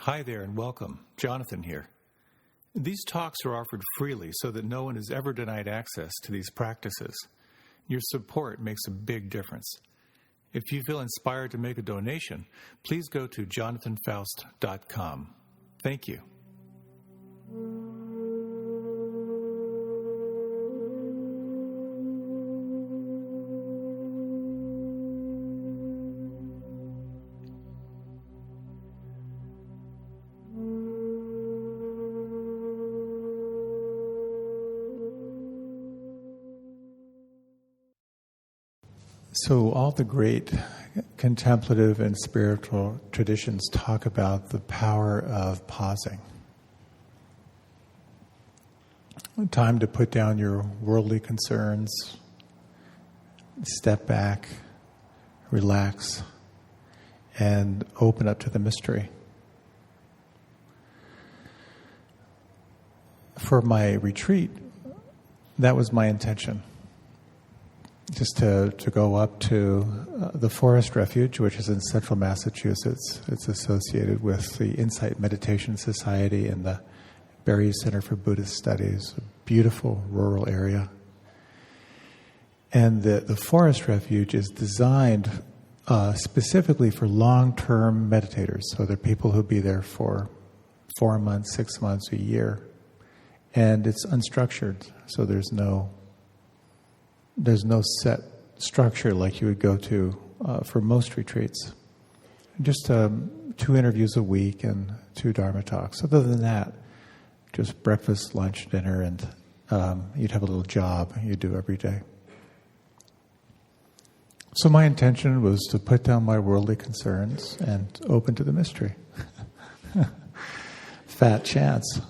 Hi there and welcome. Jonathan here. These talks are offered freely so that no one is ever denied access to these practices. Your support makes a big difference. If you feel inspired to make a donation, please go to jonathanfoust.com. Thank you. So all the great contemplative and spiritual traditions talk about the power of pausing. Time to put down your worldly concerns, step back, relax, and open up to the mystery. For my retreat, that was my intention. Just to go up to the Forest Refuge, which is in central Massachusetts. It's associated with the Insight Meditation Society and the Barre Center for Buddhist Studies, a beautiful rural area. And the Forest Refuge is designed specifically for long-term meditators. So there are people who'll be there for 4 months, 6 months, a year. And it's unstructured, so there's no set structure like you would go to for most retreats. Just 2 interviews a week and 2 Dharma talks. Other than that, just breakfast, lunch, dinner, and you'd have a little job you do every day. So my intention was to put down my worldly concerns and open to the mystery. Fat chance.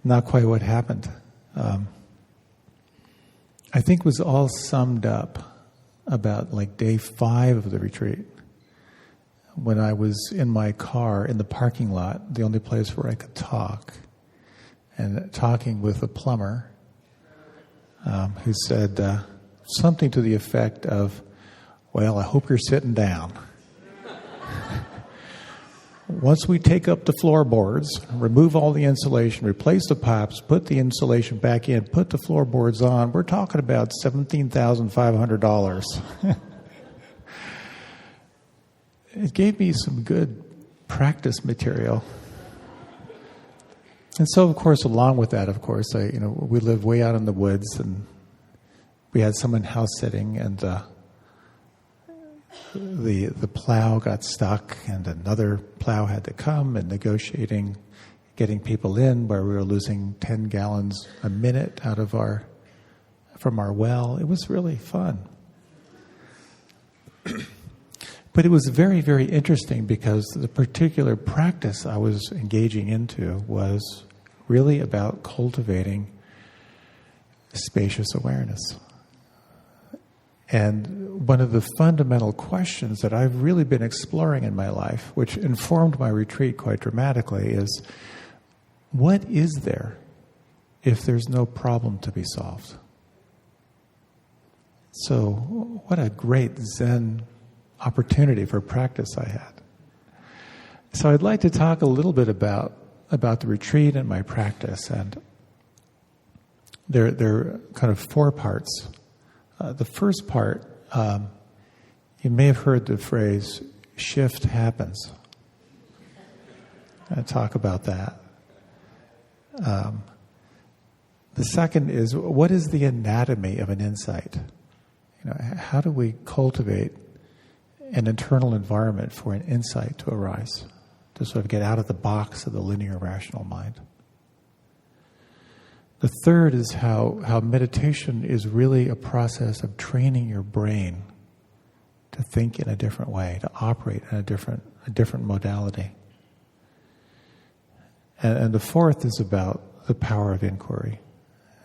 Not quite what happened. I think was all summed up about like day 5 of the retreat, when I was in my car in the parking lot, the only place where I could talk, and talking with a plumber who said something to the effect of, "Well, I hope you're sitting down. Once we take up the floorboards, remove all the insulation, replace the pipes, put the insulation back in, put the floorboards on, we're talking about $17,500. It gave me some good practice material. And so, of course, along with that, we lived way out in the woods, and we had someone house sitting, and the plow got stuck, and another plow had to come, and negotiating, getting people in where we were losing 10 gallons a minute from our well. It was really fun. But it was very, very interesting because the particular practice I was engaging into was really about cultivating spacious awareness. And one of the fundamental questions that I've really been exploring in my life, which informed my retreat quite dramatically, is what is there if there's no problem to be solved? So what a great Zen opportunity for practice I had. So I'd like to talk a little bit about the retreat and my practice. And there are kind of 4 parts. The first part, you may have heard the phrase, shift happens. I'll talk about that. The second is, what is the anatomy of an insight? How do we cultivate an internal environment for an insight to arise, to sort of get out of the box of the linear rational mind? The third is how meditation is really a process of training your brain to think in a different way, to operate in a different modality. And the fourth is about the power of inquiry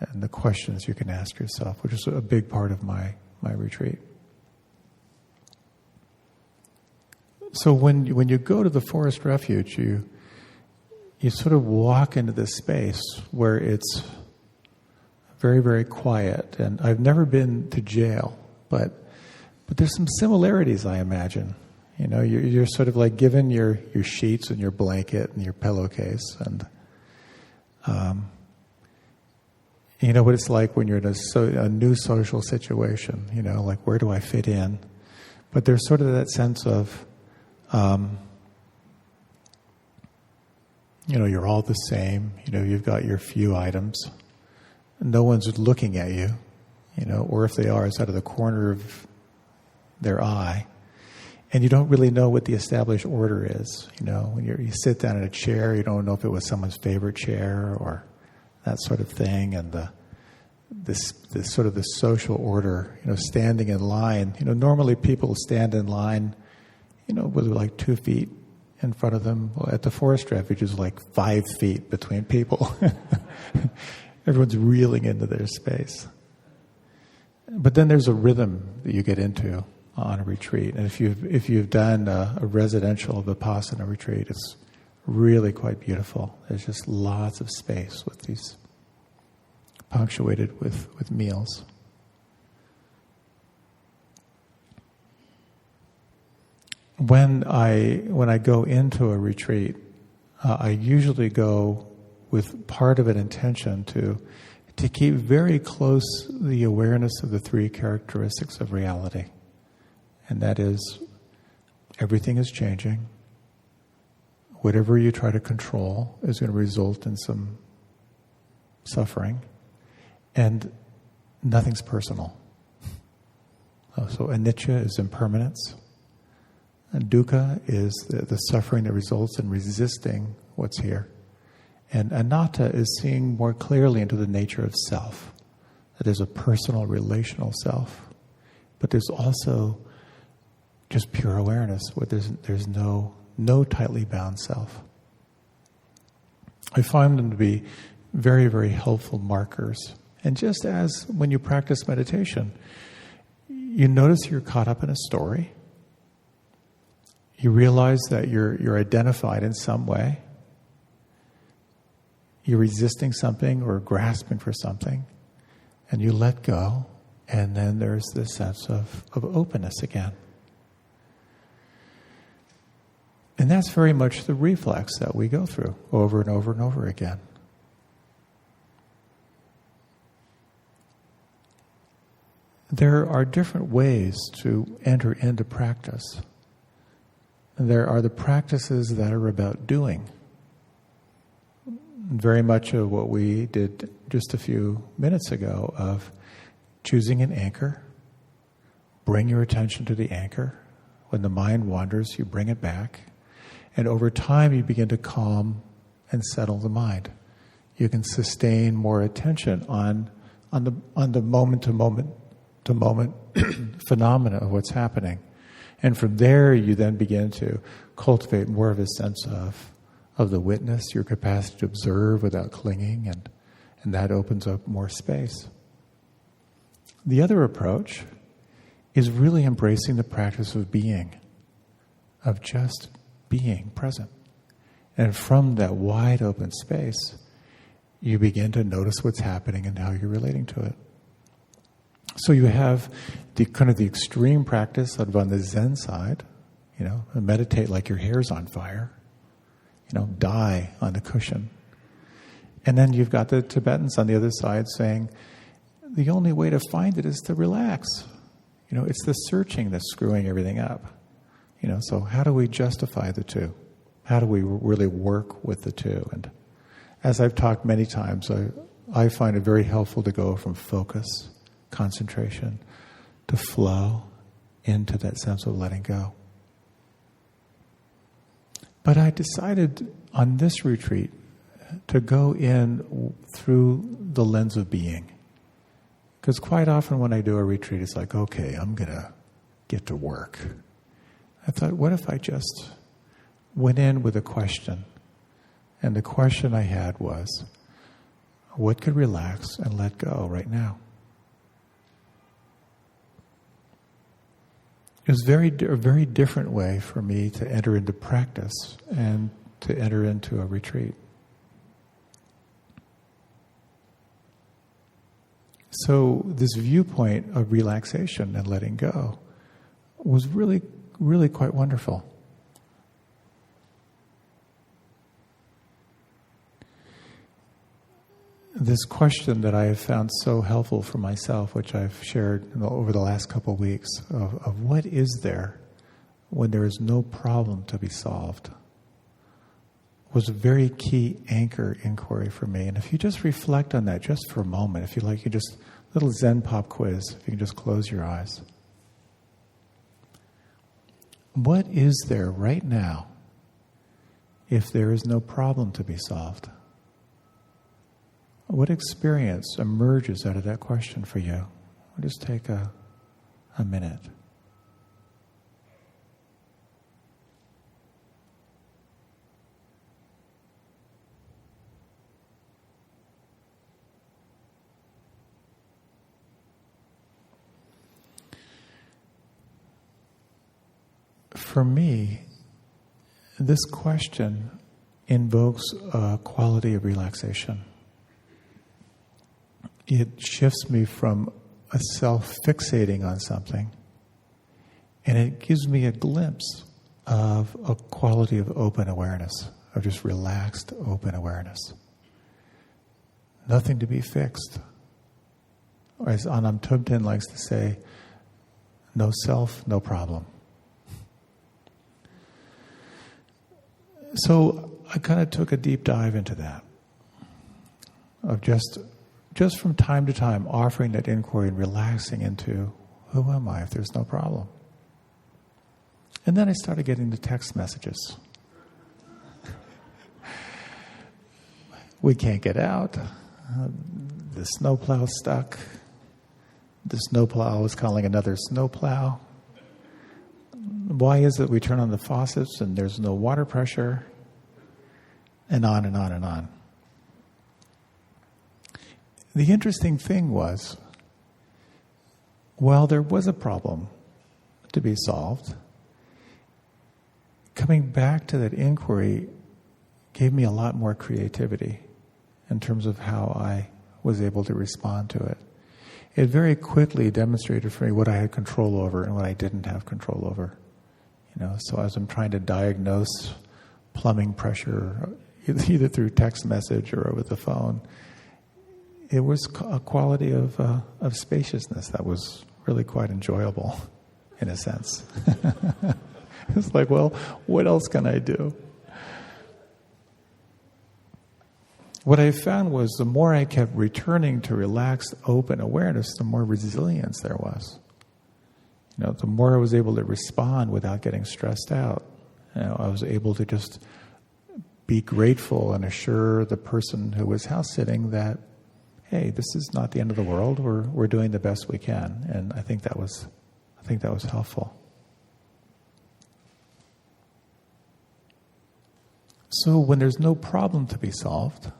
and the questions you can ask yourself, which is a big part of my retreat. So when you go to the Forest Refuge, you sort of walk into this space where it's very, very quiet. And I've never been to jail, but there's some similarities, I imagine. You're sort of like given your sheets and your blanket and your pillowcase, and you know what it's like when you're in a new social situation. Like, where do I fit in? But there's sort of that sense of, you're all the same. You've got your few items. No one's looking at you, or if they are, it's out of the corner of their eye. And you don't really know what the established order is. When you sit down in a chair, you don't know if it was someone's favorite chair or that sort of thing. And this sort of the social order, standing in line. Normally people stand in line, with like 2 feet in front of them. Well, at the Forest Refuge, is like 5 feet between people. Everyone's reeling into their space. But then there's a rhythm that you get into on a retreat. And if you've done a residential Vipassana retreat, it's really quite beautiful. There's just lots of space with these punctuated with meals. When I go into a retreat, I usually go with part of an intention to keep very close the awareness of the 3 characteristics of reality. And that is, everything is changing. Whatever you try to control is going to result in some suffering. And nothing's personal. So anicca is impermanence. And dukkha is the suffering that results in resisting what's here. And anatta is seeing more clearly into the nature of self. That there's a personal, relational self. But there's also just pure awareness, where there's no tightly bound self. I find them to be very, very helpful markers. And just as when you practice meditation, you notice you're caught up in a story. You realize that you're identified in some way. You're resisting something or grasping for something, and you let go, and then there's this sense of openness again. And that's very much the reflex that we go through over and over and over again. There are different ways to enter into practice. There are the practices that are about doing. Very much of what we did just a few minutes ago of choosing an anchor. Bring your attention to the anchor. When the mind wanders, you bring it back. And over time, you begin to calm and settle the mind. You can sustain more attention on the moment-to-moment phenomena of what's happening. And from there, you then begin to cultivate more of a sense of the witness, your capacity to observe without clinging, and that opens up more space. The other approach is really embracing the practice of being, of just being present. And from that wide open space, you begin to notice what's happening and how you're relating to it. So you have the kind of the extreme practice on the Zen side, meditate like your hair's on fire, die on the cushion. And then you've got the Tibetans on the other side saying, the only way to find it is to relax. It's the searching that's screwing everything up. So how do we justify the two? How do we really work with the two? And as I've talked many times, I find it very helpful to go from focus, concentration, to flow into that sense of letting go. But I decided on this retreat to go in through the lens of being. Because quite often when I do a retreat, it's like, okay, I'm going to get to work. I thought, what if I just went in with a question? And the question I had was, what could relax and let go right now? It was a very different way for me to enter into practice and to enter into a retreat. So this viewpoint of relaxation and letting go was really really quite wonderful. This question that I have found so helpful for myself, which I've shared over the last couple of weeks, of what is there when there is no problem to be solved, was a very key anchor inquiry for me. And if you just reflect on that just for a moment, if you like, you just, little Zen pop quiz, if you can just close your eyes. What is there right now if there is no problem to be solved? What experience emerges out of that question for you? I'll just take a minute. For me, this question invokes a quality of relaxation. It shifts me from a self-fixating on something, and it gives me a glimpse of a quality of open awareness, of just relaxed open awareness. Nothing to be fixed. Or as Anam Tubten likes to say, no self, no problem. So I kind of took a deep dive into that, of just from time to time offering that inquiry and relaxing into, who am I if there's no problem? And then I started getting the text messages. We can't get out. The snowplow's stuck. The snowplow is calling another snowplow. Why is it we turn on the faucets and there's no water pressure? And on and on and on. The interesting thing was, while there was a problem to be solved, coming back to that inquiry gave me a lot more creativity in terms of how I was able to respond to it. It very quickly demonstrated for me what I had control over and what I didn't have control over. So as I'm trying to diagnose plumbing pressure, either through text message or over the phone, it was a quality of spaciousness that was really quite enjoyable, in a sense. It's like, well, what else can I do? What I found was the more I kept returning to relaxed, open awareness, the more resilience there was. The more I was able to respond without getting stressed out. I was able to just be grateful and assure the person who was house sitting that, hey, this is not the end of the world. We're doing the best we can, and I think that was helpful. So when there's no problem to be solved,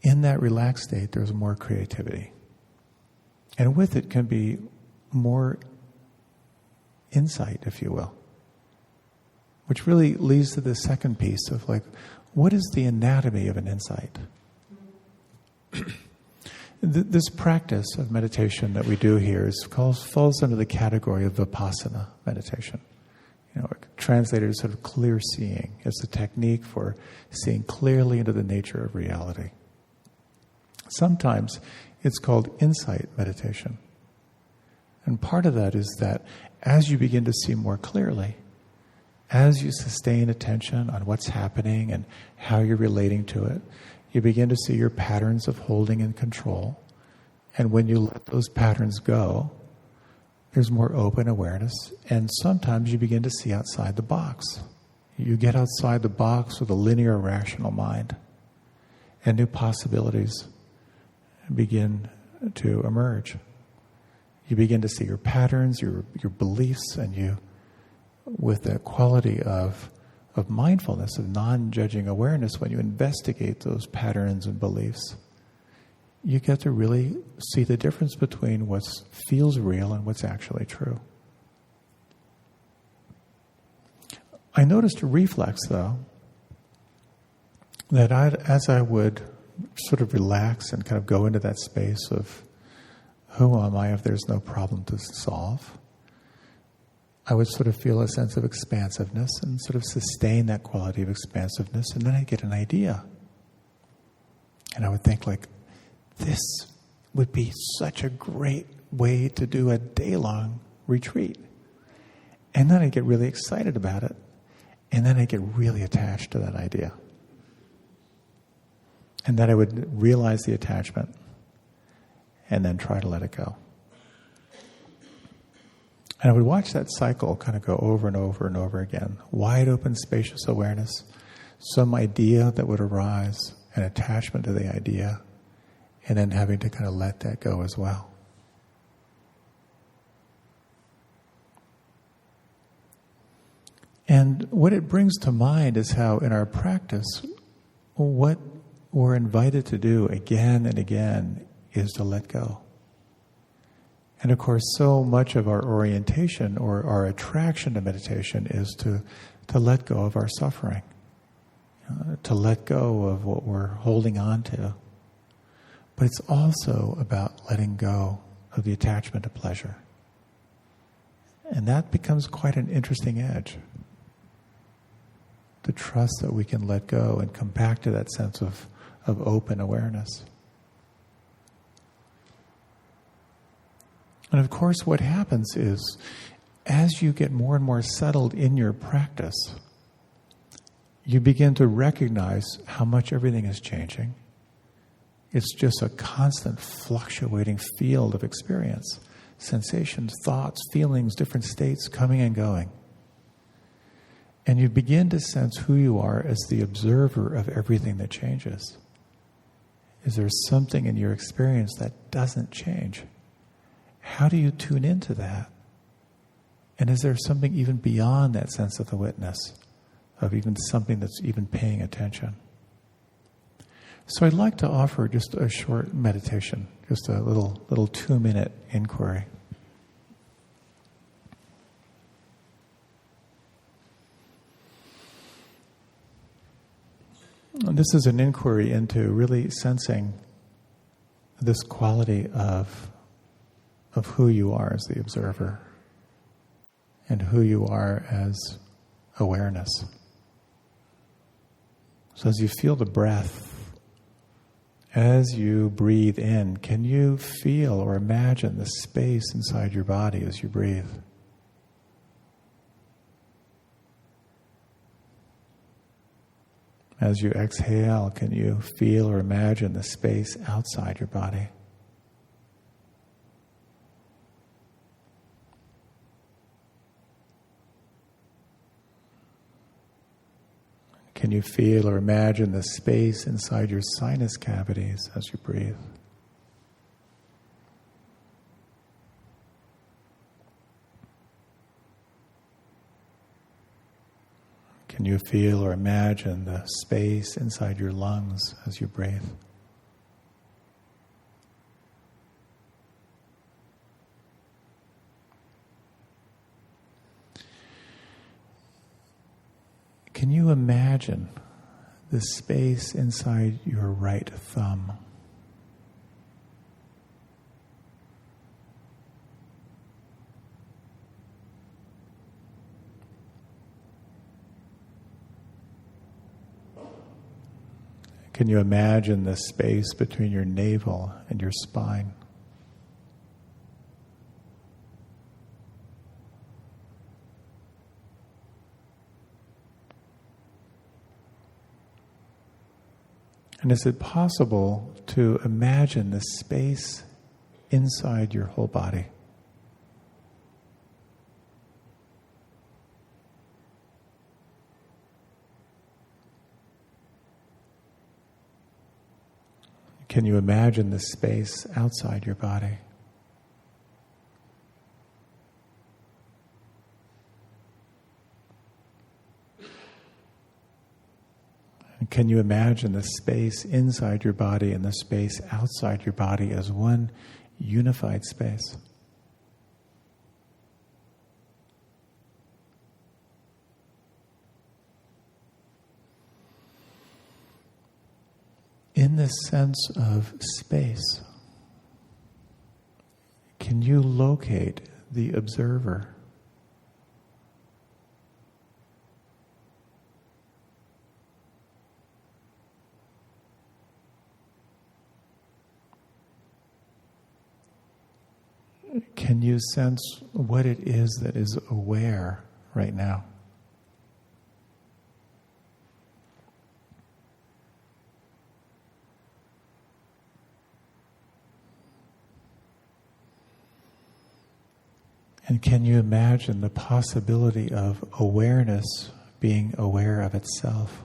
in that relaxed state, there's more creativity. And with it can be more insight, if you will. Which really leads to the second piece of what is the anatomy of an insight? This practice of meditation that we do here falls under the category of vipassana meditation. Translated as sort of clear seeing. It's a technique for seeing clearly into the nature of reality. Sometimes it's called insight meditation. And part of that is that as you begin to see more clearly, as you sustain attention on what's happening and how you're relating to it, you begin to see your patterns of holding and control. And when you let those patterns go, there's more open awareness. And sometimes you begin to see outside the box. You get outside the box with a linear, rational mind. And new possibilities begin to emerge. You begin to see your patterns, your beliefs, and you, with the quality of mindfulness, of non-judging awareness, when you investigate those patterns and beliefs, you get to really see the difference between what feels real and what's actually true. I noticed a reflex, though, that as I would sort of relax and kind of go into that space of who am I if there's no problem to solve, I would sort of feel a sense of expansiveness and sort of sustain that quality of expansiveness, and then I'd get an idea. And I would think like, this would be such a great way to do a day-long retreat. And then I'd get really excited about it, and then I'd get really attached to that idea. And then I would realize the attachment, and then try to let it go. And I would watch that cycle kind of go over and over and over again. Wide open, spacious awareness, some idea that would arise, an attachment to the idea, and then having to kind of let that go as well. And what it brings to mind is how in our practice, what we're invited to do again and again is to let go. And of course, so much of our orientation or our attraction to meditation is to let go of our suffering, to let go of what we're holding on to. But it's also about letting go of the attachment to pleasure. And that becomes quite an interesting edge. To trust that we can let go and come back to that sense of open awareness. And of course, what happens is, as you get more and more settled in your practice, you begin to recognize how much everything is changing. It's just a constant fluctuating field of experience. Sensations, thoughts, feelings, different states coming and going. And you begin to sense who you are as the observer of everything that changes. Is there something in your experience that doesn't change? How do you tune into that? And is there something even beyond that sense of the witness, of even something that's even paying attention? So I'd like to offer just a short meditation, just a little 2-minute inquiry. And this is an inquiry into really sensing this quality of who you are as the observer and who you are as awareness. So as you feel the breath, as you breathe in, can you feel or imagine the space inside your body as you breathe? As you exhale, can you feel or imagine the space outside your body? Can you feel or imagine the space inside your sinus cavities as you breathe? Can you feel or imagine the space inside your lungs as you breathe? Can you imagine the space inside your right thumb? Can you imagine the space between your navel and your spine? And is it possible to imagine the space inside your whole body? Can you imagine the space outside your body? And can you imagine the space inside your body and the space outside your body as one unified space? In this sense of space, can you locate the observer can you sense what it is that is aware right now? And can you imagine the possibility of awareness being aware of itself?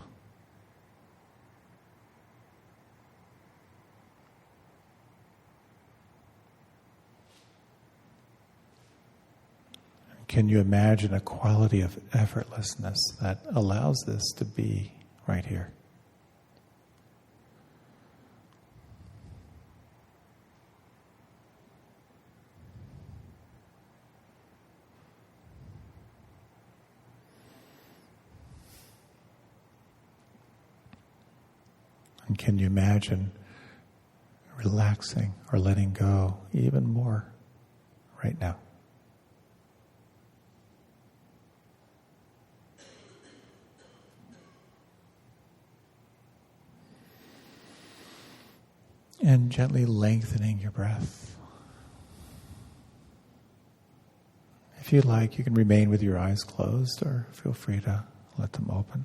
Can you imagine a quality of effortlessness that allows this to be right here? And can you imagine relaxing or letting go even more right now? And gently lengthening your breath. If you like, you can remain with your eyes closed, or feel free to let them open.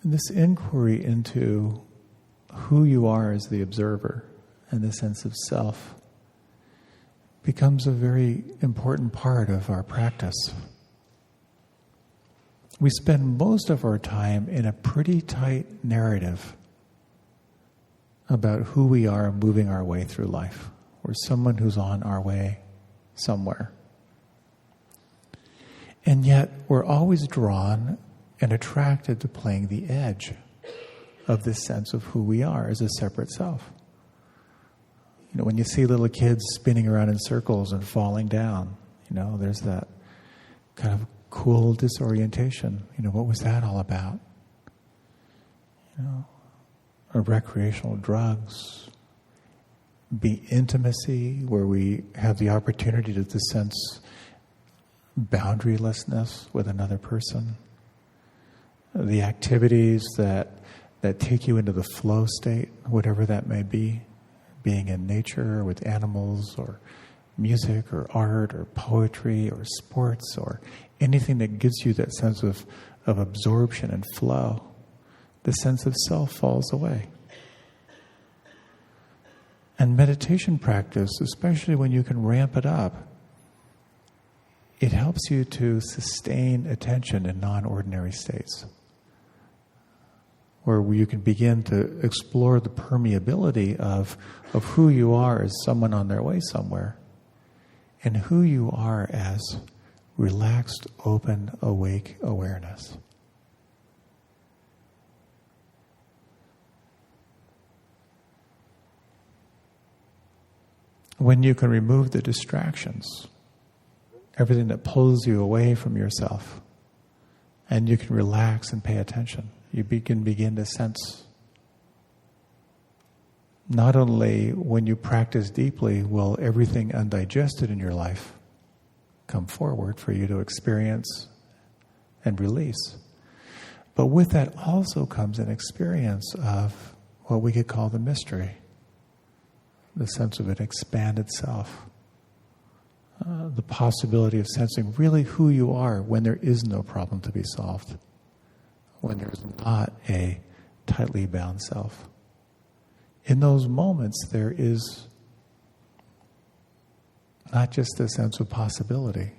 And this inquiry into who you are as the observer and the sense of self becomes a very important part of our practice. We spend most of our time in a pretty tight narrative about who we are moving our way through life. We're someone who's on our way somewhere. And yet we're always drawn and attracted to playing the edge of this sense of who we are as a separate self. You know, when you see little kids spinning around in circles and falling down, you know, there's that kind of cool disorientation. You know, what was that all about? You know, or recreational drugs, be intimacy, where we have the opportunity to sense boundarylessness with another person. The activities that take you into the flow state, whatever that may be, being in nature or with animals or music or art or poetry or sports or anything that gives you that sense of absorption and flow, the sense of self falls away. And meditation practice, especially when you can ramp it up, it helps you to sustain attention in non-ordinary states, where you can begin to explore the permeability of who you are as someone on their way somewhere, and who you are as relaxed, open, awake awareness. When you can remove the distractions, everything that pulls you away from yourself, and you can relax and pay attention, you can begin to sense. Not only when you practice deeply will everything undigested in your life come forward for you to experience and release, but with that also comes an experience of what we could call the mystery, the sense of an expanded self, the possibility of sensing really who you are when there is no problem to be solved, when there is not a tightly bound self. In those moments, there is not just a sense of possibility,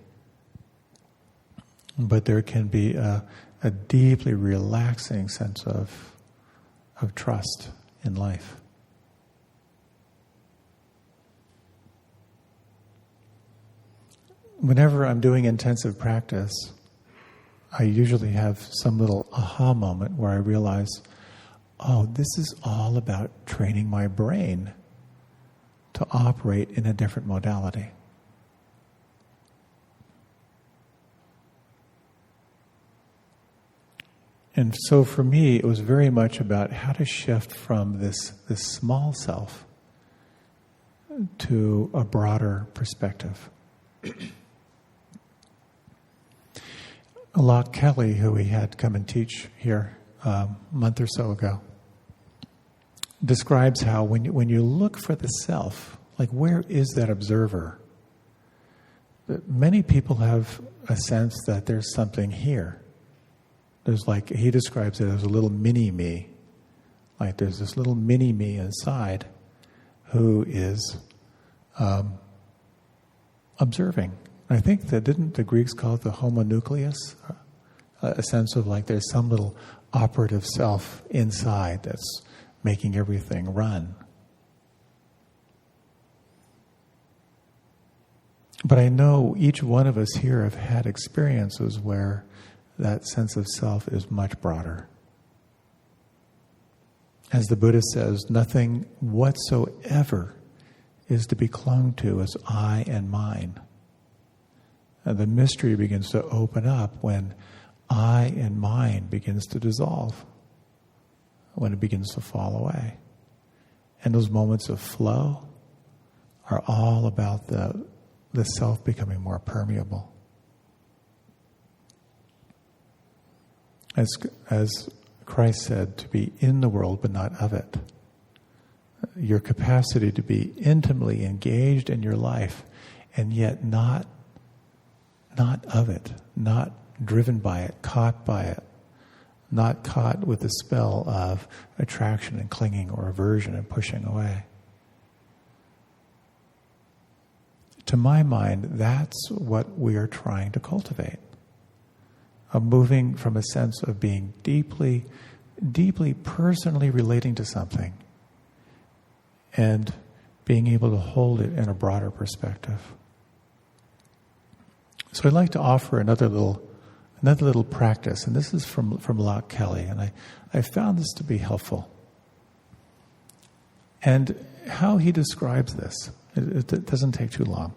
but there can be a deeply relaxing sense of trust in life. Whenever I'm doing intensive practice, I usually have some little aha moment where I realize, oh, this is all about training my brain to operate in a different modality. And so for me, it was very much about how to shift from this small self to a broader perspective. Locke Kelly, who we had come and teach here a month or so ago, describes how when you look for the self, like where is that observer? But many people have a sense that there's something here. There's like, he describes it as a little mini-me. Like there's this little mini-me inside who is observing. I think that, didn't the Greeks call it the homonucleus? A sense of like there's some little operative self inside that's making everything run. But I know each one of us here have had experiences where that sense of self is much broader. As the Buddha says, nothing whatsoever is to be clung to as I and mine. And the mystery begins to open up when I and mine begins to dissolve, when it begins to fall away. And those moments of flow are all about the self becoming more permeable. As Christ said, to be in the world but not of it. Your capacity to be intimately engaged in your life and yet not of it, not driven by it, caught by it, not caught with the spell of attraction and clinging or aversion and pushing away. To my mind, that's what we are trying to cultivate. Of moving from a sense of being deeply, deeply personally relating to something and being able to hold it in a broader perspective. So I'd like to offer another little practice, and this is from Locke Kelly, and I found this to be helpful. And how he describes this, it doesn't take too long,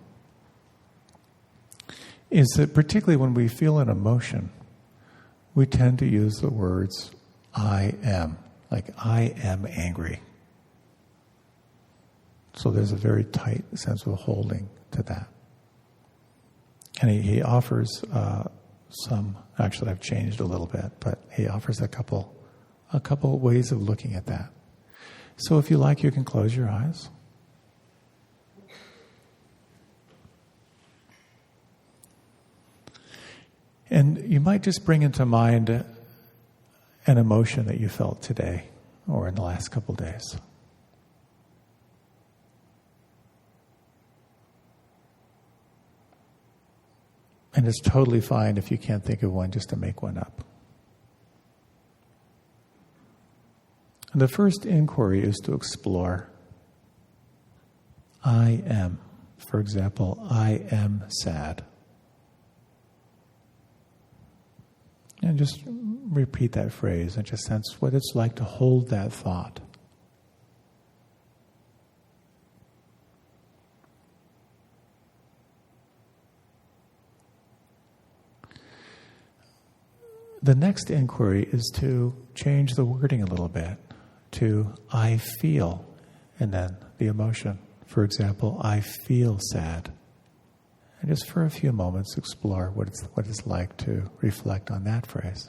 is that particularly when we feel an emotion, we tend to use the words I am, like I am angry. So there's a very tight sense of holding to that. And he offers actually I've changed a little bit, but he offers a couple ways of looking at that. So if you like, you can close your eyes. And you might just bring into mind an emotion that you felt today or in the last couple days. And it's totally fine if you can't think of one, just to make one up. And the first inquiry is to explore. I am. For example, I am sad. And just repeat that phrase and just sense what it's like to hold that thought. The next inquiry is to change the wording a little bit to I feel, and then the emotion. For example, I feel sad. And just for a few moments explore what it's like to reflect on that phrase.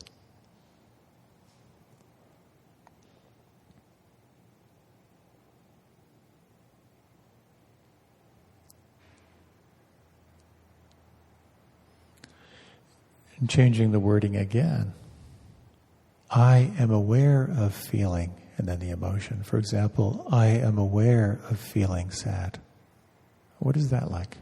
And changing the wording again. I am aware of feeling, and then the emotion. For example, I am aware of feeling sad. What is that like?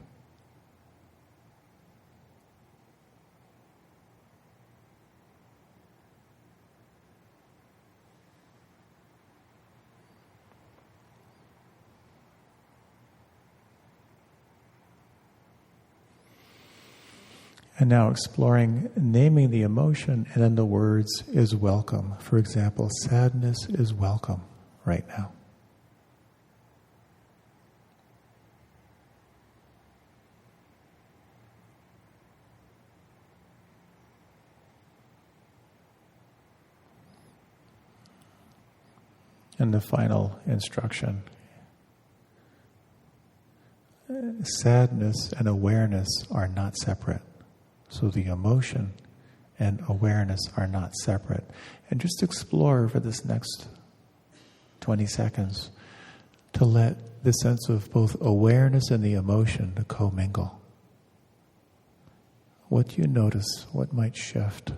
And now exploring, naming the emotion, and then the words is welcome. For example, sadness is welcome right now. And the final instruction. Sadness and awareness are not separate. So the emotion and awareness are not separate. And just explore for this next 20 seconds, to let the sense of both awareness and the emotion to commingle. What do you notice? What might shift?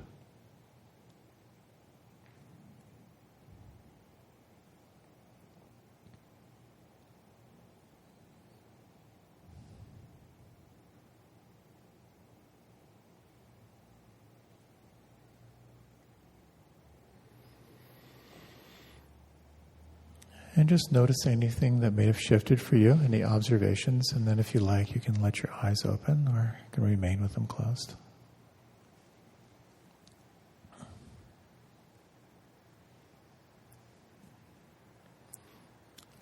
And just notice anything that may have shifted for you, any observations, and then if you like, you can let your eyes open or you can remain with them closed.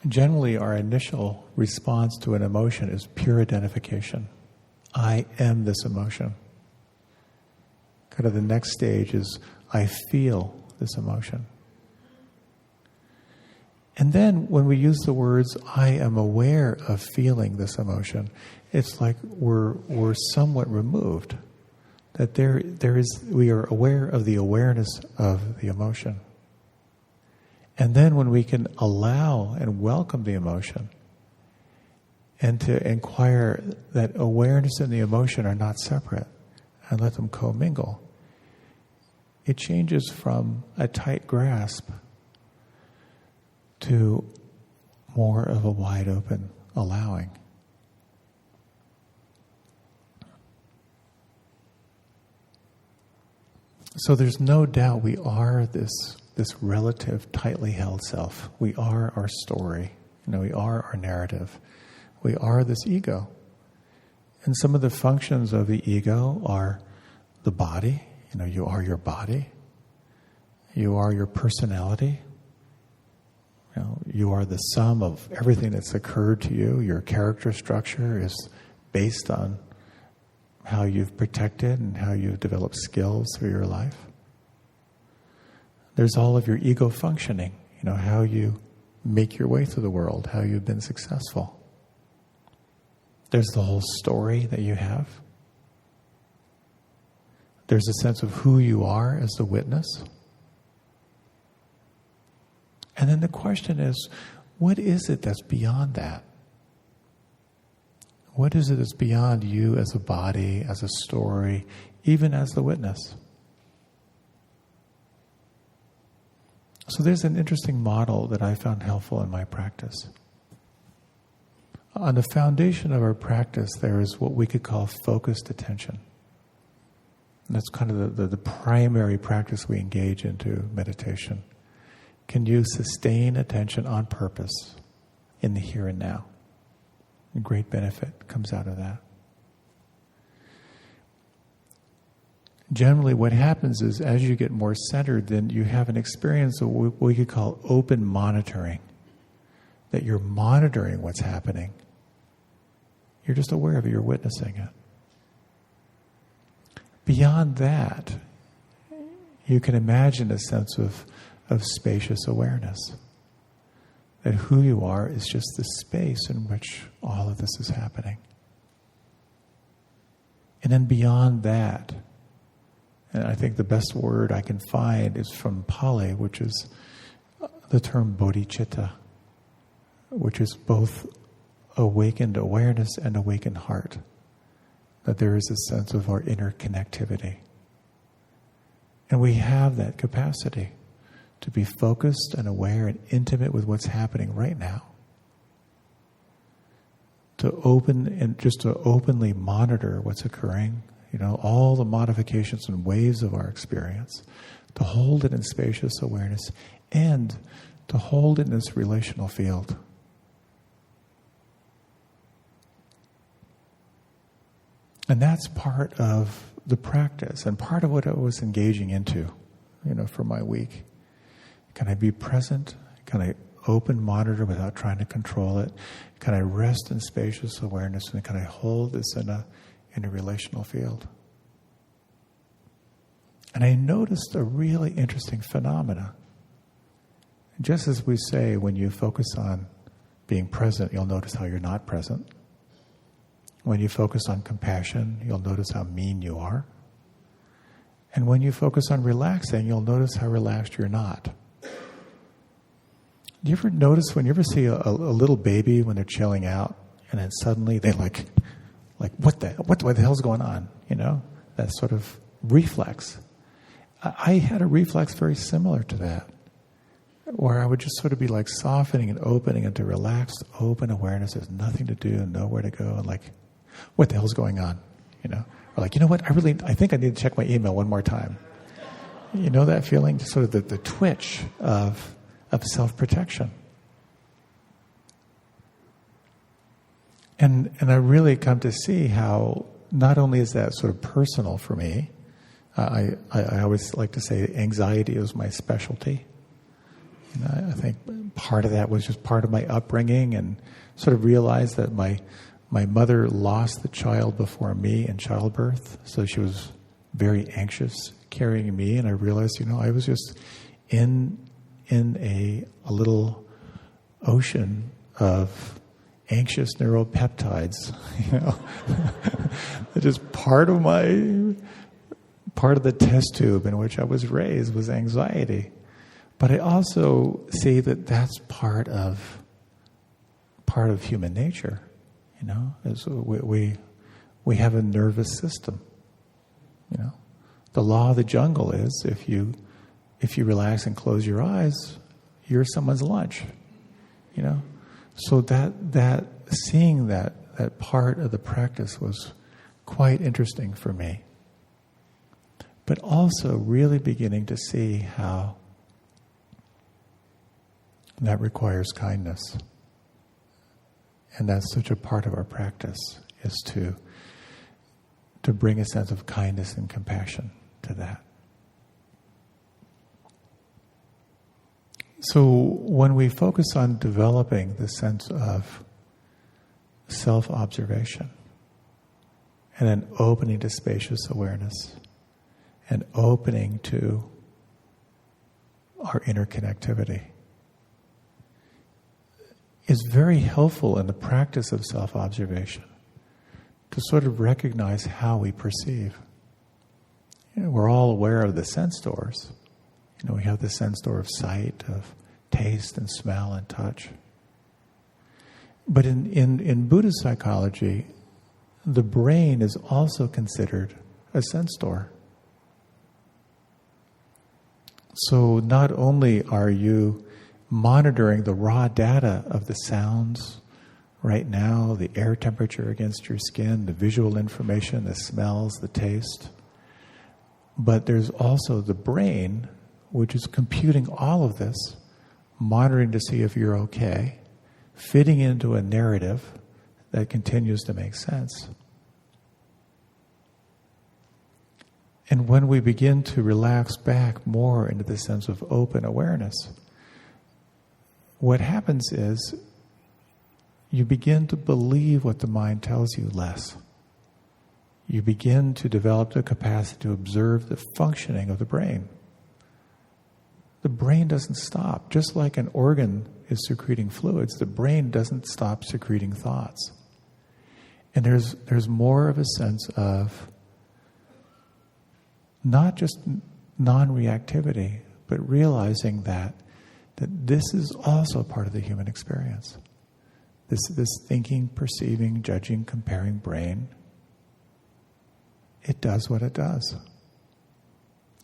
Generally, our initial response to an emotion is pure identification. I am this emotion. Kind of the next stage is I feel this emotion. And then when we use the words, I am aware of feeling this emotion, it's like we're somewhat removed. That we are aware of the awareness of the emotion. And then when we can allow and welcome the emotion and to inquire that awareness and the emotion are not separate and let them commingle, it changes from a tight grasp to more of a wide open allowing. So there's no doubt we are this relative, tightly held self. We are our story. We are our narrative. We are this ego. And some of the functions of the ego are the body. You are your body. You are your personality. You are the sum of everything that's occurred to you. Your character structure is based on how you've protected and how you've developed skills through your life. There's all of your ego functioning, how you make your way through the world, how you've been successful. There's the whole story that you have. There's a sense of who you are as the witness. And then the question is, what is it that's beyond that? What is it that's beyond you as a body, as a story, even as the witness? So there's an interesting model that I found helpful in my practice. On the foundation of our practice, there is what we could call focused attention. And that's kind of the primary practice we engage into meditation. Can you sustain attention on purpose in the here and now? A great benefit comes out of that. Generally, what happens is as you get more centered, then you have an experience of what we could call open monitoring. That you're monitoring what's happening. You're just aware of it, you're witnessing it. Beyond that, you can imagine a sense of spacious awareness. That who you are is just the space in which all of this is happening. And then beyond that, and I think the best word I can find is from Pali, which is the term bodhicitta, which is both awakened awareness and awakened heart. That there is a sense of our inner connectivity. And we have that capacity to be focused and aware and intimate with what's happening right now. To openly monitor what's occurring, all the modifications and waves of our experience, to hold it in spacious awareness and to hold it in this relational field. And that's part of the practice and part of what I was engaging into, for my week. Can I be present? Can I open monitor without trying to control it? Can I rest in spacious awareness? And can I hold this in a relational field? And I noticed a really interesting phenomena. Just as we say, when you focus on being present, you'll notice how you're not present. When you focus on compassion, you'll notice how mean you are. And when you focus on relaxing, you'll notice how relaxed you're not. you ever notice when you ever see a little baby when they're chilling out, and then suddenly they like what the hell's going on? You know, that sort of reflex. I had a reflex very similar to that, where I would just sort of be like softening and opening into relaxed, open awareness. There's nothing to do and nowhere to go, and like, what the hell's going on? You know, or like, you know what? I think I need to check my email one more time. You know that feeling, just sort of the twitch of self-protection. And I really come to see how not only is that sort of personal for me, I always like to say anxiety is my specialty. You know, I think part of that was just part of my upbringing, and sort of realized that my mother lost the child before me in childbirth, so she was very anxious carrying me, and I realized, you know, I was just in a little ocean of anxious neuropeptides, you know. It's just part of the test tube in which I was raised was anxiety. But I also see that that's part of human nature, you know. As we have a nervous system, you know. The law of the jungle is if you relax and close your eyes, you're someone's lunch, you know. So that seeing that part of the practice was quite interesting for me. But also really beginning to see how that requires kindness. And that's such a part of our practice, is to bring a sense of kindness and compassion to that. So when we focus on developing the sense of self-observation, and then opening to spacious awareness, and opening to our interconnectivity, is very helpful in the practice of self-observation to sort of recognize how we perceive. You know, we're all aware of the sense doors. You know, we have the sense door of sight, of taste and smell and touch. But in Buddhist psychology, the brain is also considered a sense door. So not only are you monitoring the raw data of the sounds right now, the air temperature against your skin, the visual information, the smells, the taste, but there's also the brain, which is computing all of this, monitoring to see if you're okay, fitting into a narrative that continues to make sense. And when we begin to relax back more into the sense of open awareness, what happens is you begin to believe what the mind tells you less. You begin to develop the capacity to observe the functioning of the brain. The brain doesn't stop. Just like an organ is secreting fluids, the brain doesn't stop secreting thoughts. And there's more of a sense of not just non-reactivity, but realizing that this is also part of the human experience. This thinking, perceiving, judging, comparing brain, it does what it does.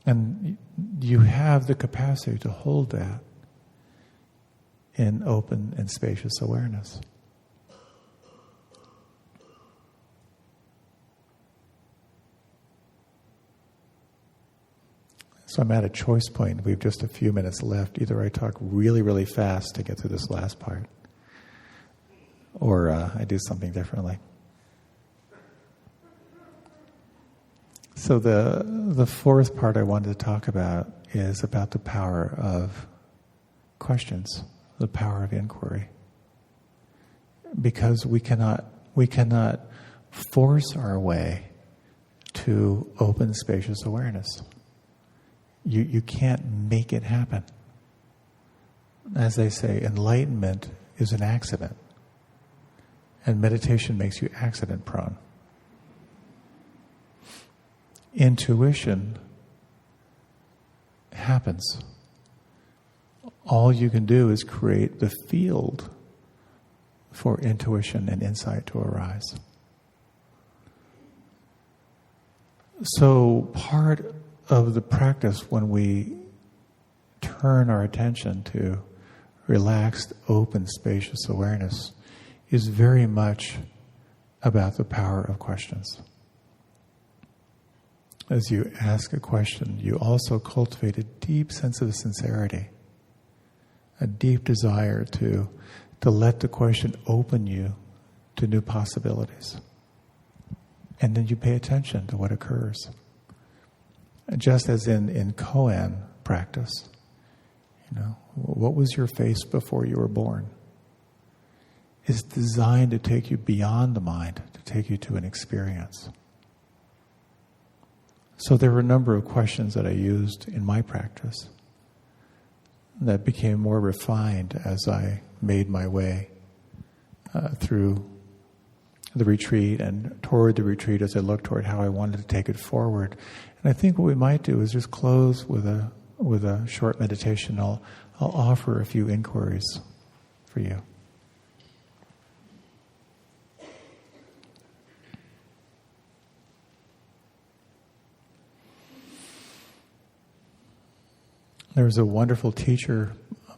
And you have the capacity to hold that in open and spacious awareness. So I'm at a choice point. We have just a few minutes left. Either I talk really, really fast to get through this last part, or I do something differently. So the fourth part I wanted to talk about is about the power of questions, the power of inquiry. Because we cannot force our way to open, spacious awareness. You can't make it happen. As they say, enlightenment is an accident, and meditation makes you accident prone. Intuition happens all you can do is create the field for intuition and insight to arise. So part of the practice when we turn our attention to relaxed, open, spacious awareness is very much about the power of questions. As you ask a question, you also cultivate a deep sense of sincerity, a deep desire to let the question open you to new possibilities. And then you pay attention to what occurs. Just as in koan practice, what was your face before you were born? It's designed to take you beyond the mind, to take you to an experience. So there were a number of questions that I used in my practice that became more refined as I made my way through the retreat and toward the retreat as I looked toward how I wanted to take it forward. And I think what we might do is just close with a short meditation. I'll offer a few inquiries for you. There was a wonderful teacher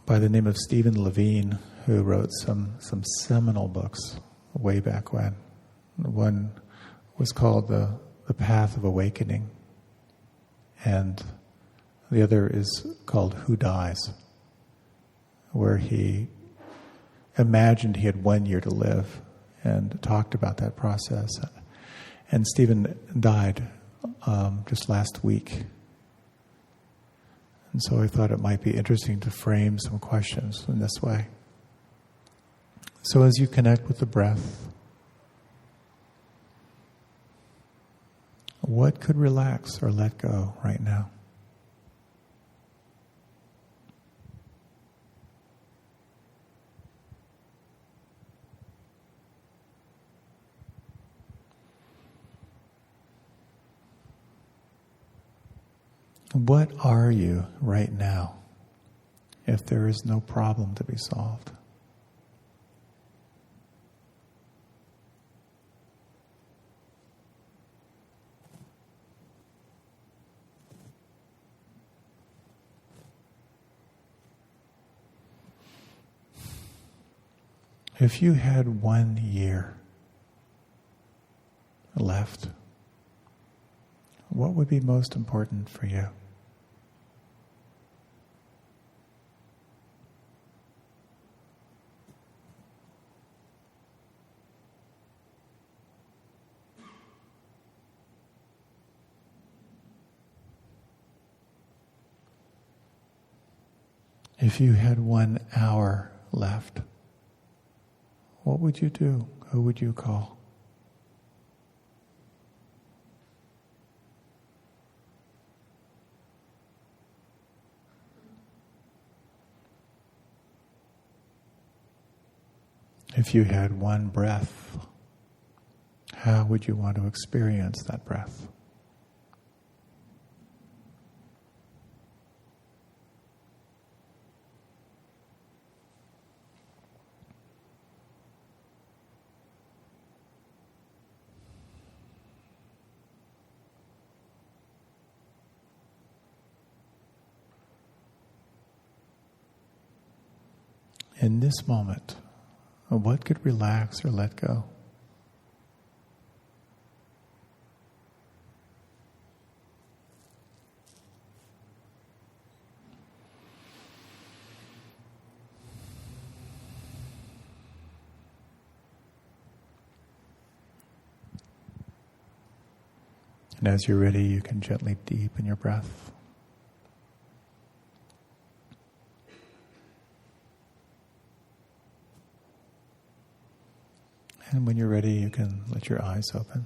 by the name of Stephen Levine who wrote some seminal books way back when. One was called The Path of Awakening, and the other is called Who Dies, where he imagined he had 1 year to live and talked about that process. And Stephen died just last week. And so I thought it might be interesting to frame some questions in this way. So as you connect with the breath, what could relax or let go right now? What are you right now if there is no problem to be solved? If you had 1 year left, what would be most important for you? If you had 1 hour left, what would you do? Who would you call? If you had 1 breath, how would you want to experience that breath? In this moment, what could relax or let go? And as you're ready, you can gently deepen your breath. And when you're ready, you can let your eyes open.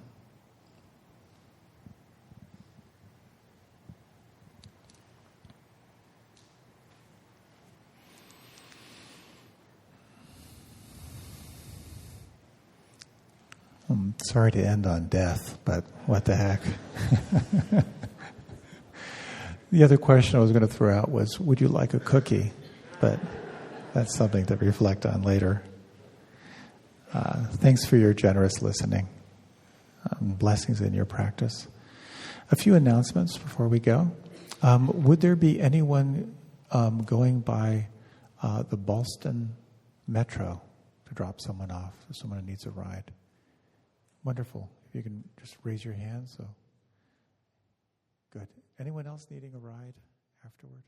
I'm sorry to end on death, but what the heck. The other question I was going to throw out was, would you like a cookie? but that's something to reflect on later. Thanks for your generous listening. Blessings in your practice. A few announcements before we go. Would there be anyone going by the Ballston Metro to drop someone off if someone needs a ride? Wonderful. If you can just raise your hand. So good. Anyone else needing a ride afterward?